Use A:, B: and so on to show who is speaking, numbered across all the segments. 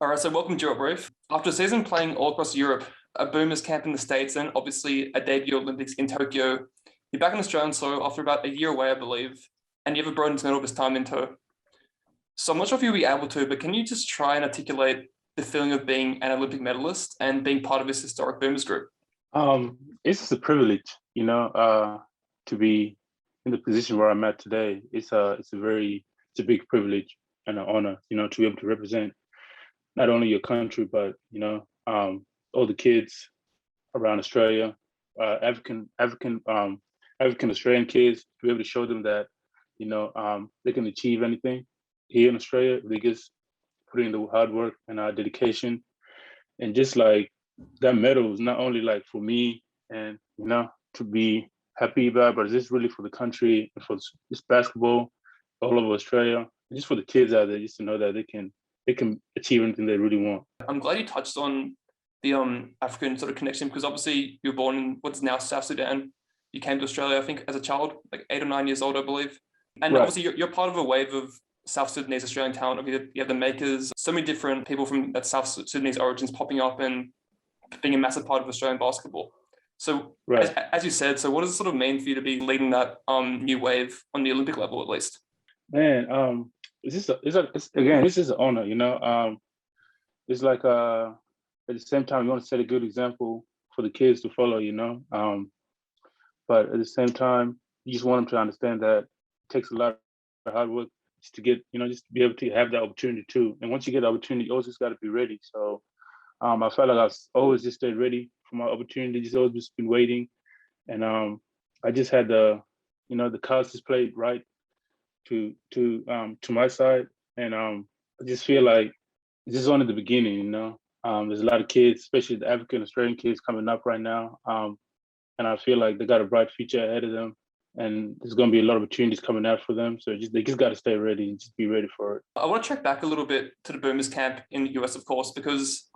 A: All right, so welcome to Duop Reath. After a season playing all across Europe, a Boomers camp in the States, and obviously a debut Olympics in Tokyo, you're back in Australian soil after about a year away, I believe, and you have a bronze medal this time in tow. So I'm not sure if you'll be able to, but can you just try and articulate the feeling of being an Olympic medalist and being part of this historic Boomers group?
B: It's just a privilege, to be in the position where I'm at today. It's a big privilege and an honor, to be able to represent not only your country, but all the kids around Australia, African Australian kids, to be able to show them that, they can achieve anything here in Australia. They just put in the hard work and dedication, and just like that medal is not only like for me and to be happy about, but it's just really for the country and for this basketball all over Australia, and just for the kids out there, just to know that they can achieve anything they really want.
A: I'm glad you touched on the African sort of connection, because obviously you were born in what's now South Sudan. You came to Australia, I think, as a child, like 8 or 9 years old, I believe. And
B: Right.
A: obviously you're part of a wave of South Sudanese Australian talent. You have the Makers, so many different people from that South Sudanese origins popping up and being a massive part of Australian basketball. So
B: Right.
A: as you said, so what does it sort of mean for you to be leading that new wave on the Olympic level, at least?
B: Man, this is an honor, it's like at the same time you want to set a good example for the kids to follow, but at the same time you just want them to understand that it takes a lot of hard work just to get, just to be able to have that opportunity too. And once you get the opportunity, you always just got to be ready. So I felt like I've always just stayed ready for my opportunity, just always just been waiting. And I just had the cards just played right to my side. And I just feel like this is only the beginning, there's a lot of kids, especially the African Australian kids coming up right now. And I feel like they got a bright future ahead of them. And there's going to be a lot of opportunities coming out for them. So they just got to stay ready and just be ready for it.
A: I want to track back a little bit to the Boomers camp in the US, of course, because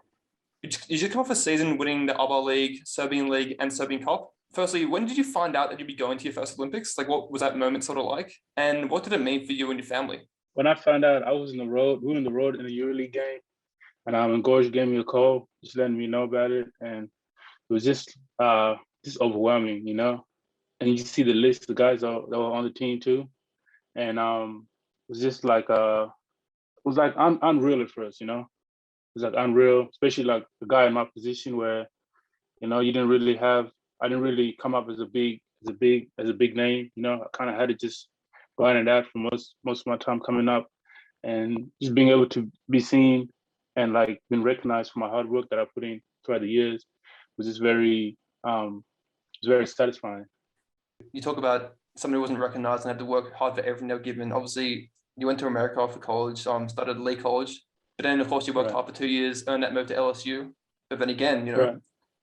A: you just come off a season winning the ABA League, Serbian League, and Serbian Cup. Firstly, when did you find out that you'd be going to your first Olympics? Like, what was that moment sort of like? And what did it mean for you and your family?
B: When I found out, I was in the road, we were in the road in a EuroLeague game. And Gorge gave me a call, just letting me know about it. And it was just overwhelming, And you see the list, the guys that were on the team too. And it was just like, it was like unreal at first, It was like unreal, especially like the guy in my position where, I didn't really come up as a big name, I kind of had to just grind it out for most of my time coming up, and just being able to be seen and like been recognized for my hard work that I put in throughout the years was just very satisfying.
A: You talk about somebody who wasn't recognized and had to work hard for everything they were given. Obviously, you went to America for college, started Lee College, but then of course you worked hard for 2 years, earned that move to LSU. But then again,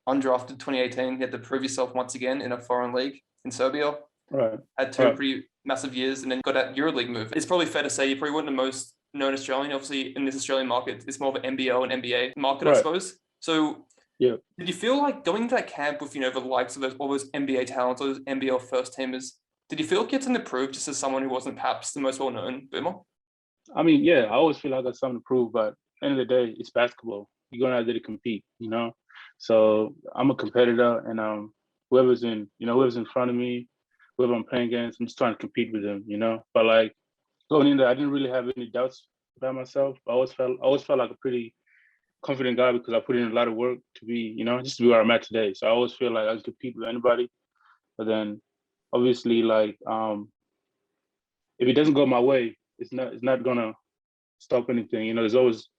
A: undrafted 2018, you had to prove yourself once again in a foreign league in Serbia.
B: Right.
A: Had two pretty massive years, and then got that EuroLeague move. It's probably fair to say you probably weren't the most known Australian. Obviously, in this Australian market, it's more of an NBL and NBA market, I suppose. So,
B: yeah,
A: did you feel like going into that camp with the likes of all those NBA talents, all those NBL first teamers? Did you feel like you had something to prove, just as someone who wasn't perhaps the most well known Boomer?
B: I mean, yeah, I always feel like I got something to prove, but at the end of the day, it's basketball. You're going out there to compete, So I'm a competitor, and whoever's in front of me, whoever I'm playing against, I'm just trying to compete with them, But like going in there, I didn't really have any doubts about myself. I always felt like a pretty confident guy because I put in a lot of work to be, just to be where I'm at today. So I always feel like I can compete with anybody. But then obviously, like if it doesn't go my way, it's not gonna stop anything. There's always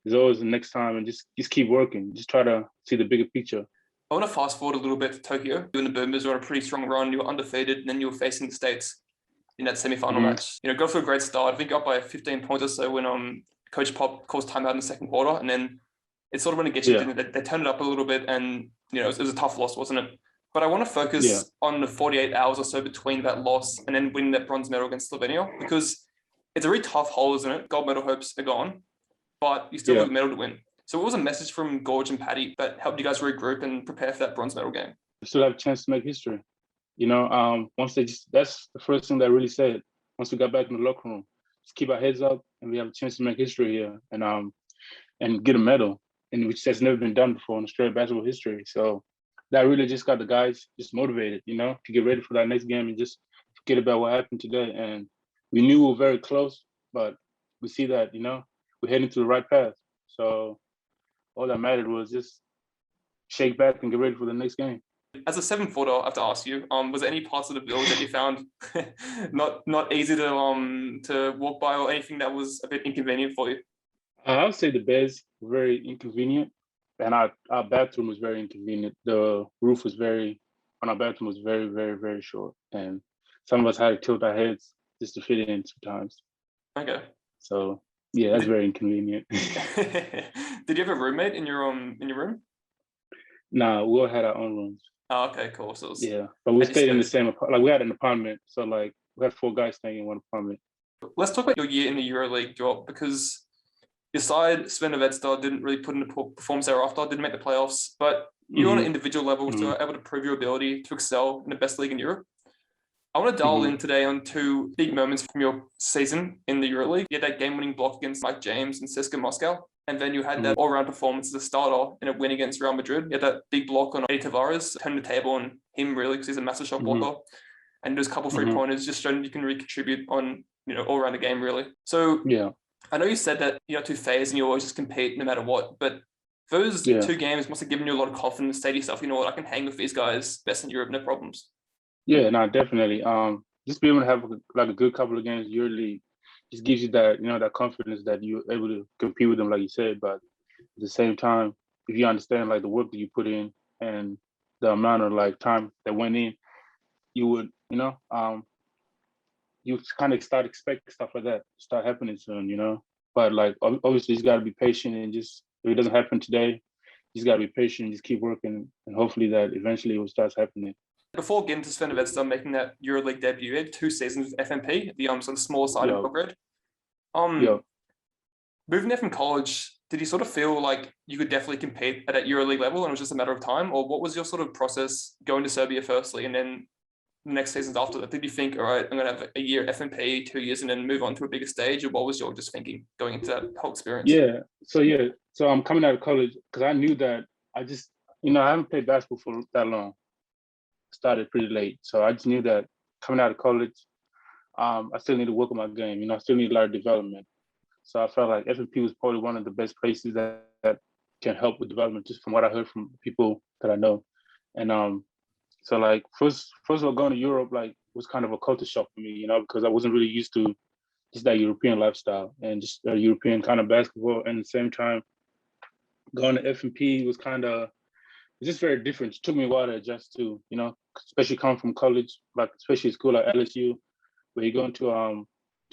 B: the next time, and just keep working. Just try to see the bigger picture.
A: I want to fast forward a little bit to Tokyo. You and the Boomers were on a pretty strong run. You were undefeated, and then you were facing the States in that semi-final match. Go for a great start. I think up by 15 points or so when Coach Pop calls timeout in the second quarter, and then it sort of went against you. They turned it up a little bit, and it was a tough loss, wasn't it? But I want to focus on the 48 hours or so between that loss and then winning that bronze medal against Slovenia, because it's a really tough hole, isn't it? Gold medal hopes are gone, but you still have a medal to win. So what was a message from Gorge and Paddy that helped you guys regroup and prepare for that bronze medal game?
B: We still have a chance to make history. Once that's the first thing they really said. Once we got back in the locker room, just keep our heads up and we have a chance to make history here. And and get a medal, and which has never been done before in Australian basketball history. So that really just got the guys just motivated, to get ready for that next game and just forget about what happened today. And we knew we were very close, but we see that, we're heading to the right path. So all that mattered was just shake back and get ready for the next game.
A: As a 7-footer, I have to ask you, was there any parts of the build that you found not easy to walk by, or anything that was a bit inconvenient for you?
B: I would say the beds were very inconvenient, and our bathroom was very inconvenient. The roof was on our bathroom was very, very, very short, and some of us had to tilt our heads just to fit in sometimes.
A: Okay.
B: So yeah, that's very inconvenient.
A: Did you have a roommate in your room?
B: Nah, we all had our own rooms.
A: Oh, okay, cool. So
B: but we stayed in the same like we had an apartment, so like we had 4 guys staying in one apartment.
A: Let's talk about your year in the EuroLeague, Duop, because your side, Sven Vedstad, didn't really put in a performance thereafter, didn't make the playoffs, but you on an individual level were able to prove your ability to excel in the best league in Europe. I want to dial in today on 2 big moments from your season in the EuroLeague. You had that game-winning block against Mike James and CSKA Moscow, and then you had that all-round performance as a starter in a win against Real Madrid. You had that big block on Eddie Tavares, turned the table on him really because he's a massive shot blocker, and those couple 3-pointers just showing you can really contribute on all around the game really. So
B: yeah,
A: I know you said that you're not phased and you always just compete no matter what, but those 2 games must have given you a lot of confidence. Say to yourself, I can hang with these guys, best in Europe, no problems.
B: Yeah, no, definitely. Just being able to have a good couple of games yearly just gives you that, that confidence that you're able to compete with them, like you said. But at the same time, if you understand like the work that you put in and the amount of like time that went in, you would, you kind of start expecting stuff like that start happening soon. But like obviously, you got to be patient and just if it doesn't happen today, you just got to be patient and just keep working, and hopefully that eventually it will start happening.
A: Before getting to Sven Vedstad making that EuroLeague debut, he had 2 seasons with FMP, the sort of smaller side in Belgrade. Moving there from college, did you sort of feel like you could definitely compete at that EuroLeague level and it was just a matter of time? Or what was your sort of process going to Serbia firstly and then the next seasons after that? Did you think, all right, I'm going to have a year FMP, 2 years, and then move on to a bigger stage? Or what was your just thinking going into that whole experience?
B: So I'm coming out of college because I knew that I just, I haven't played basketball for that long. Started pretty late. So I just knew that coming out of college, I still need to work on my game. I still need a lot of development. So I felt like FMP was probably one of the best places that can help with development, just from what I heard from people that I know. And so like first of all, going to Europe like was kind of a culture shock for me, because I wasn't really used to just that European lifestyle and just European kind of basketball. And at the same time, going to FMP was kind of just very different. It took me a while to adjust to, especially coming from college, like especially school like LSU, where you're going to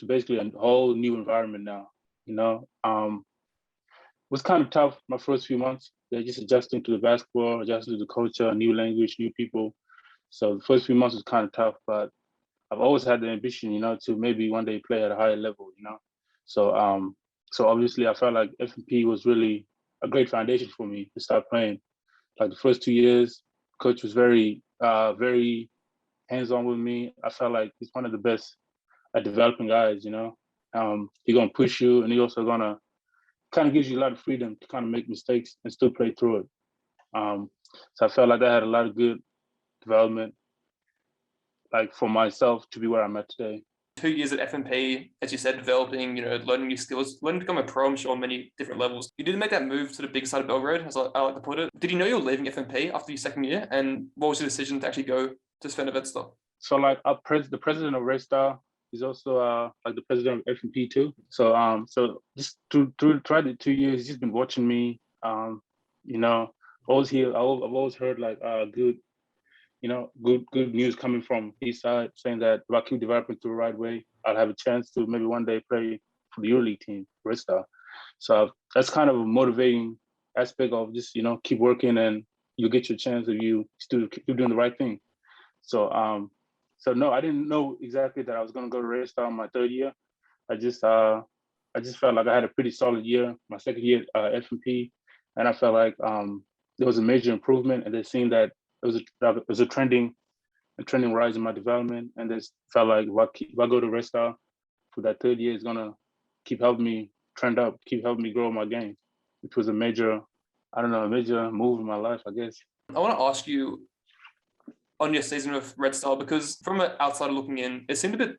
B: basically a whole new environment now. It was kind of tough my first few months. Just adjusting to the basketball, adjusting to the culture, new language, new people. So the first few months was kind of tough, but I've always had the ambition, to maybe one day play at a higher level. So obviously I felt like FMP was really a great foundation for me to start playing. Like the first 2 years, coach was very, very hands-on with me. I felt like he's one of the best at developing guys, He's gonna push you, and he also gonna kind of gives you a lot of freedom to kind of make mistakes and still play through it. So I felt like I had a lot of good development, like for myself to be where I'm at today.
A: 2 years at FMP, as you said, developing, learning new skills, learning to become a pro, I'm sure, on many different levels. You did make that move to the big side of Belgrade, as I like to put it. Did you know you were leaving FMP after your second year? And what was your decision to actually go to Sven Vedstad?
B: So like the president of Red Star is also like the president of FMP too. So just throughout the 2 years, he's just been watching me. I've always heard like good news coming from his side, saying that if I keep developing through the right way, I'll have a chance to maybe one day play for the EuroLeague team, Red Star. So that's kind of a motivating aspect of just, keep working and you'll get your chance if you still keep doing the right thing. So no, I didn't know exactly that I was going to go to Red Star in my third year. I just felt like I had a pretty solid year, my second year at FMP, and I felt like there was a major improvement, and they seen that it was a trending rise in my development, and this felt like if I go to Red Star for that third year, it's gonna keep helping me trend up, keep helping me grow my game. which was a major, I don't know, a major move in my life, I guess.
A: I want to ask you on your season with Red Star, because from an outsider looking in, it seemed a bit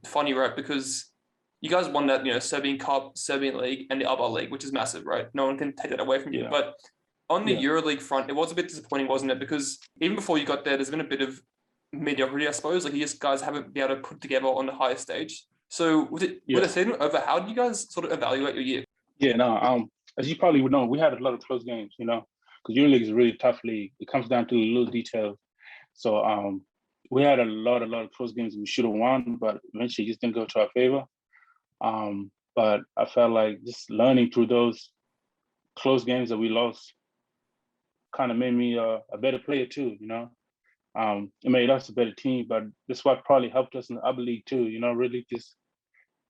A: funny, right? Because you guys won that, Serbian Cup, Serbian League, and the ABA League, which is massive, right? No one can take that away from you. But on the EuroLeague front, it was a bit disappointing, wasn't it? Because even before you got there, there's been a bit of mediocrity, I suppose. Like, you just guys haven't been able to put together on the highest stage. So with the season over, how did you guys sort of evaluate your year?
B: Yeah, no, as you probably would know, we had a lot of close games, because EuroLeague is a really tough league. It comes down to the little details. So we had a lot of close games we should have won, but eventually just didn't go to our favor. But I felt like just learning through those close games that we lost kind of made me a better player too, It made us a better team, but that's what probably helped us in the ABA League too, really just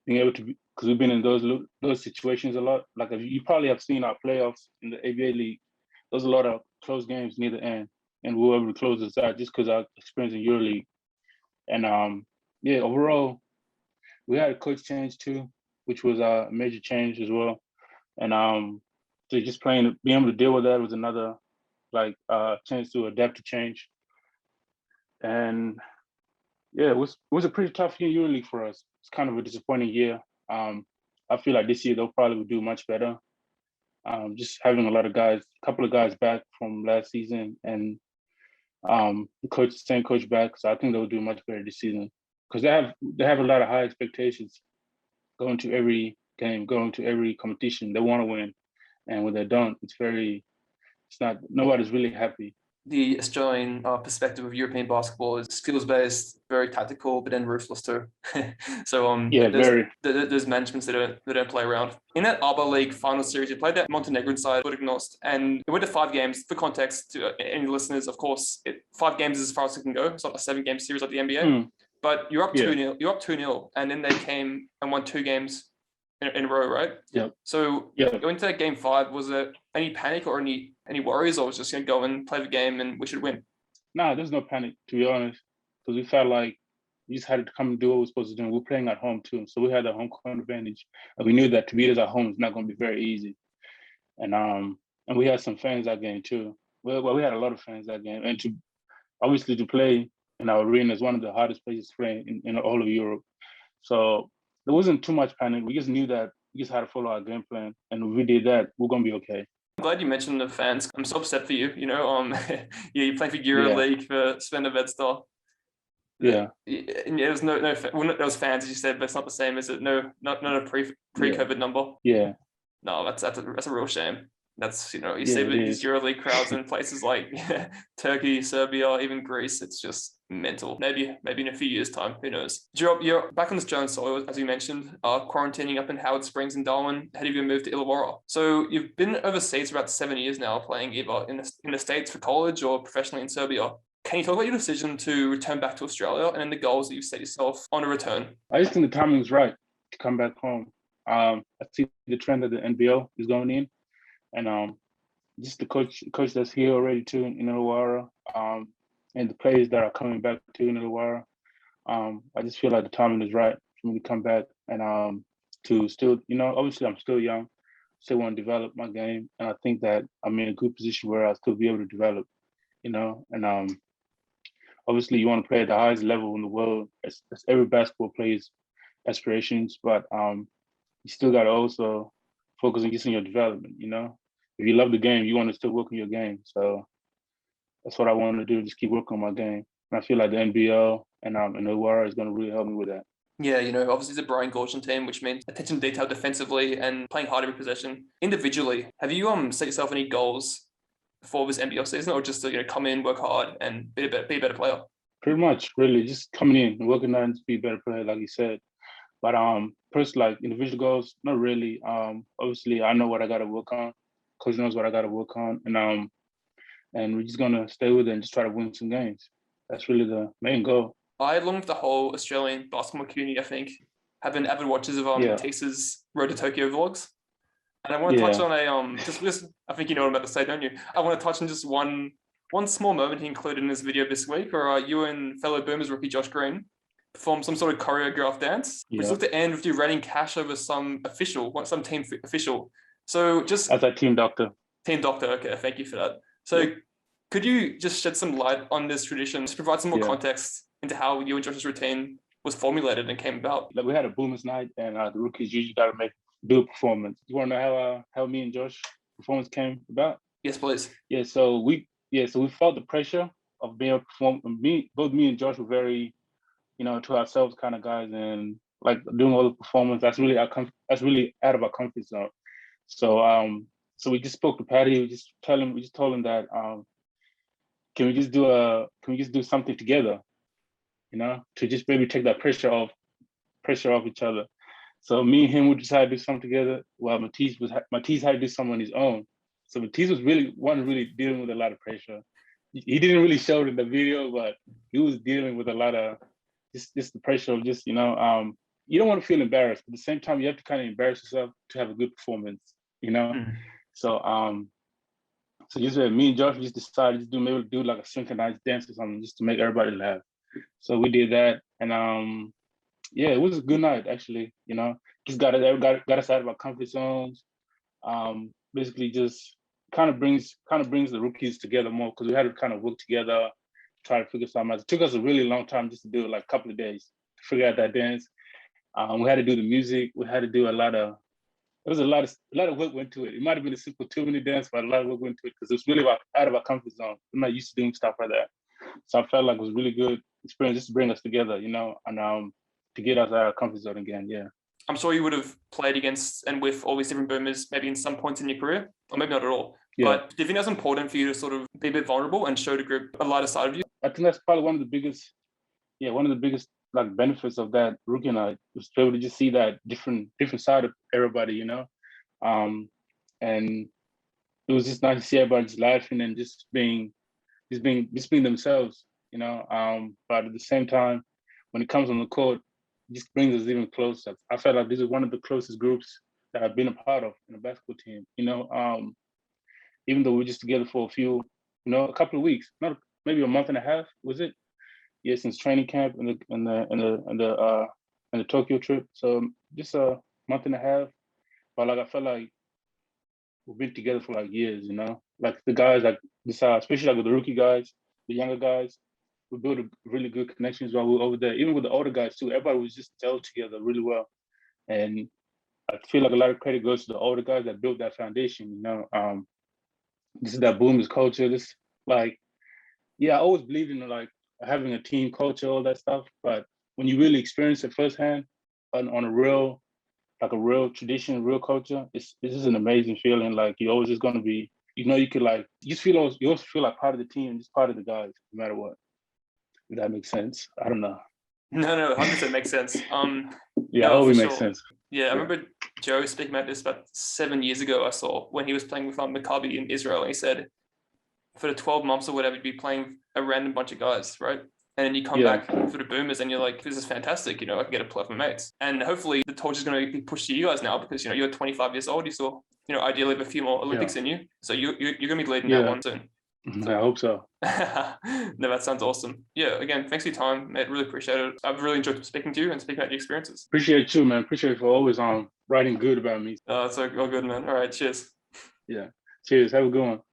B: being able to be, because we've been in those situations a lot. Like, you probably have seen our playoffs in the ABA League. There's a lot of close games near the end, and we were able to close this out just because our experience in EuroLeague. And overall, we had a coach change too, which was a major change as well. And so just being able to deal with that was another chance to adapt to change. And yeah, it was a pretty tough year EuroLeague for us. It's kind of a disappointing year. I feel like this year they'll probably do much better. Just having a couple of guys back from last season, and the same coach back. So I think they'll do much better this season because they have a lot of high expectations going to every game, going to every competition. They want to win, and when they don't, nobody's really happy.
A: The Australian perspective of European basketball is skills-based, very tactical, but then ruthless too. So there's managements that don't play around. In that ABA League final series, you played that Montenegrin side, Budućnost, and it went to 5 games. For context, to any listeners, of course, 5 games is as far as it can go. It's not a 7-game series like the NBA. But you're up 2-0. You're up 2-0, and then they came and won 2 games in a row, right?
B: Yeah.
A: So going to that game 5, was there any panic or any worries, or was just going to go and play the game and we should win?
B: Nah, there's no panic, to be honest, because we felt like we just had to come and do what we're supposed to do. We're playing at home too, so we had the home court advantage, and we knew that to beat us at home is not going to be very easy. And we had some fans that game too. Well, we had a lot of fans that game, and to play in our arena is one of the hardest places to play in all of Europe. So there wasn't too much panic. We just knew that we just had to follow our game plan, and if we did that, we're gonna be okay.
A: I'm glad you mentioned the fans. I'm so upset for you. You're playing for EuroLeague for Sven Vedstar.
B: Yeah.
A: There was there was fans, as you said, but it's not the same, is it? No, not a pre-COVID number.
B: Yeah.
A: No, that's a real shame. That's you see these EuroLeague crowds in places like Turkey, Serbia, even Greece. It's just mental. Maybe in a few years' time, who knows? You're back on Australian soil, as you mentioned, quarantining up in Howard Springs and Darwin, ahead of your move to Illawarra. So you've been overseas for about 7 years now, playing either in the States for college or professionally in Serbia. Can you talk about your decision to return back to Australia and then the goals that you've set yourself on a return?
B: I just think the timing is right to come back home. I see the trend that the NBL is going in. And just the coach that's here already too in Illawarra, and the players that are coming back to in Illawarra, I just feel like the timing is right for me to come back and to still, obviously I'm still young, still want to develop my game, and I think that I'm in a good position where I'll still be able to develop, and obviously you want to play at the highest level in the world. That's every basketball player's aspirations, but you still got to also focus on just on your development, If you love the game, you want to still work on your game. So that's what I want to do, just keep working on my game. And I feel like the NBL and Illawarra is going to really help me with that.
A: Yeah, obviously it's a Brian Gorshin team, which means attention to detail defensively and playing hard every possession. Individually, have you set yourself any goals for this NBL season, or just to come in, work hard, and be a better player?
B: Pretty much, really, just coming in and working on to be a better player, like you said. But personally, individual goals, not really. Obviously, I know what I got to work on. Coach knows what I got to work on, and we're just gonna stay with it and just try to win some games. That's really the main goal.
A: I, along with the whole Australian basketball community, I think, have been avid watchers of Tisa's Road to Tokyo vlogs, and I want to touch on just I think you know what I'm about to say, don't you? I want to touch on just one small moment he included in this video this week, where you and fellow Boomers rookie Josh Green performed some sort of choreographed dance, which looked to end with you raining cash over some team official. So just
B: as a team doctor.
A: team doctor. Okay, thank you for that. So could you just shed some light on this tradition, just provide some more context into how you and Josh's routine was formulated and came about?
B: Like we had a boomers night, and the rookies usually got to do a performance. You want to know how me and Josh performance came about?
A: Yes, please.
B: So we felt the pressure of being able to perform. Both me and Josh were very, to ourselves kind of guys, and like doing all the performance. That's really out of our comfort zone. So we just spoke to Patty. We just told him that can we just do something together, to just maybe take that pressure off each other. So me and him would decide to do something together. While Matisse had to do something on his own. So Matisse wasn't really dealing with a lot of pressure. He didn't really show it in the video, but he was dealing with a lot of just the pressure of just, you don't want to feel embarrassed. At the same time, you have to kind of embarrass yourself to have a good performance, So so just me and Josh just decided to do like a synchronized dance or something just to make everybody laugh. So we did that, and it was a good night actually. Just got us out of our comfort zones. Basically, just kind of brings the rookies together more because we had to kind of work together, try to figure something out. It took us a really long time just to do it, like a couple of days to figure out that dance. We had to do the music. We had to do a lot of work went to it. It might have been a simple 2-minute dance, but a lot of work went to it because it was really out of our comfort zone. I'm not used to doing stuff like that. So I felt like it was really good experience just to bring us together, and to get us out of our comfort zone again. Yeah.
A: I'm sure you would have played against and with all these different boomers maybe in some points in your career, or maybe not at all. Yeah. But do you think that's important for you to sort of be a bit vulnerable and show the group a lighter side of you?
B: I think that's probably one of the biggest like benefits of that rookie night was to be able to just see that different side of everybody, and it was just nice to see everybody just laughing and just being themselves, but at the same time, when it comes on the court, it just brings us even closer. I felt like this is one of the closest groups that I've been a part of in a basketball team, even though we're just together for a couple of weeks, not maybe a month and a half, was it? Yeah, since training camp and the Tokyo trip. So just a month and a half. But like I felt like we've been together for like years, Like the guys like this, especially like with the rookie guys, the younger guys, we built a really good connections while we were over there. Even with the older guys too, everybody was just gelled together really well. And I feel like a lot of credit goes to the older guys that built that foundation, This is that boomers culture. This I always believed in like having a team culture, all that stuff. But when you really experience it firsthand on a real tradition, real culture, this is an amazing feeling. Like you're always just gonna be, you could like you also feel like part of the team, just part of the guys, no matter what. If that makes sense. I don't know.
A: No, 100% makes sense.
B: I hope it makes sense.
A: Yeah, I remember Joe speaking about this about 7 years ago. I saw when he was playing with Maccabi in Israel, and he said, for the 12 months or whatever, you'd be playing a random bunch of guys, right? And then you come back for the boomers and you're like, this is fantastic, I can get a play with my mates. And hopefully the torch is going to be pushed to you guys now because, you're 25 years old. You still, ideally have a few more Olympics in you. So you're going to be leading that one soon.
B: I hope so.
A: No, that sounds awesome. Yeah, again, thanks for your time, mate. Really appreciate it. I've really enjoyed speaking to you and speaking about your experiences.
B: Appreciate you, man. Appreciate you for always writing good about me.
A: It's all good, man. All right, cheers.
B: Yeah. Cheers. Have a good one.